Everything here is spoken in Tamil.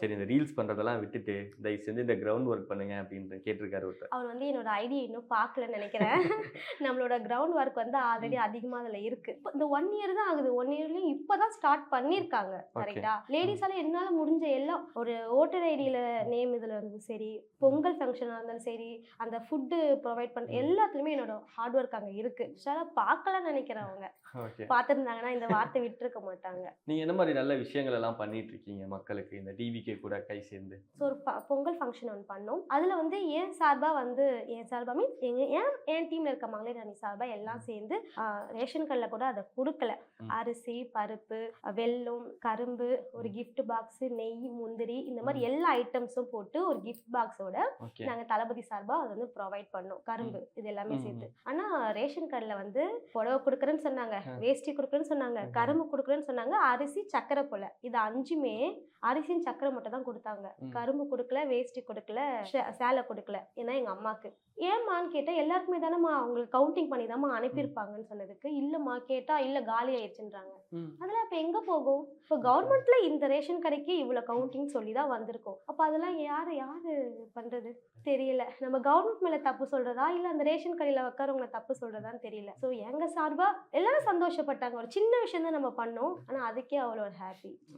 சரி இந்த ரீல்ஸ் பண்றதெல்லாம் விட்டுட்டு தயவு செஞ்சு இந்த கிரவுண்ட் ஒர்க் பண்ணுங்க அப்படின்னு கேட்டிருக்காரு ஒருத்தர். அவர் வந்து என்னோட ஐடியா இன்னும் பார்க்கலன்னு நினைக்கிறேன். நம்மளோட கிரவுண்ட் ஒர்க் வந்து ஆல்ரெடி ம். அதிகமா அதுல இருக்கு. இந்த 1 இயர் தான் ஆகுது. 1 இயர்லயும் இப்பதான் ஸ்டார்ட் பண்ணியிருக்காங்க. ஓகே. கரெக்ட்டா? லேடீஸால என்னால முடிஞ்ச எல்லாம் ஒரு வோட்டர் ஐடியில நேம் இதுல இருந்தும் சரி, பொங்கல் ஃபங்க்ஷனா இருந்தாலும் சரி, அந்த ஃபுட் ப்ரொவைட் பண்ற எல்லாத்துலயுமே என்னோட ஹார்ட் ஒர்க் அங்க இருக்கு. ஆக்சுவலா பார்க்கலன்னு நினைக்கிறேன் அவங்க. ஓகே. பார்த்திருந்தாங்கன்னா இந்த வார்த்தை விட்டுருக்க மாட்டாங்க. நீங்க என்ன மாதிரி நல்ல விஷயங்கள் எல்லாம் பண்ணிட்டு இருக்கீங்க மக்களுக்கு இந்த டிவிகே கூட கை சேர்ந்து? ஸோ ஒரு பொங்கல் ஃபங்க்ஷன் ஒன்று பண்ணோம். அதில் வந்து என் சார்பா வந்து என் சார்பா மீன்ஸ் என் டீமில் இருக்க மகளிர் அணி சார்பா எல்லாம் சேர்ந்து ரேஷன் கடையில் கூட அதை கொடுக்கல. அரிசி, பருப்பு, வெல்லம், கரும்பு, ஒரு கிஃப்ட் பாக்ஸ், நெய், முந்திரி இந்த மாதிரி எல்லா ஐட்டம்ஸும் போட்டு ஒரு கிஃப்ட் பாக்ஸோட ஓகே. நாங்கள் தளபதி சார்பா அதை வந்து ப்ரொவைட் பண்ணோம். கரும்பு இது எல்லாமே சேர்த்து. ஆனால் ரேஷன் கடையில் வந்து புடவை கொடுக்குறேன்னு சொன்னாங்க, வேஷ்டி கொடுக்குறேன்னு சொன்னாங்க, கரும்பு கொடுக்குறேன்னு சொன்னாங்க, அரிசி, சக்கரை போல இது 5மே அரிசியும் சக்கரை மட்டும் தான் கொடுத்தாங்க. கரும்பு கொடுக்கல, வேஷ்டி கொடுக்கல, சேலை கொடுக்கல. ஏன்னா எங்க அம்மாக்கு ஏம்மான்னு கேட்டா எல்லாருக்குமே தானம்மா அவங்களுக்கு கவுண்டிங் பண்ணி தான்மா அனுப்பியிருப்பாங்கன்னு சொன்னதுக்கு இல்லம்மா கேட்டா இல்ல காலி ஆயிடுச்சுன்றாங்க. அதெல்லாம் இப்ப எங்க போகும்? இப்போ கவர்மெண்ட்ல இந்த ரேஷன் கடைக்கு இவ்வளவு கவுண்டிங் சொல்லி தான் வந்திருக்கோம். அப்ப அதெல்லாம் யாரு யாரு பண்றது தெரியல. நம்ம கவர்மெண்ட் மேல தப்பு சொல்றதா இல்ல அந்த ரேஷன் கடையில உட்காரவங்களை தப்பு சொல்றதான்னு தெரியல. ஸோ எங்க சார்பா எல்லாரும் சந்தோஷப்பட்டாங்க. ஒரு சின்ன விஷயம் தான் நம்ம பண்ணோம், ஆனா அதுக்கே அவ்வளோ ஒரு ஹாப்பி.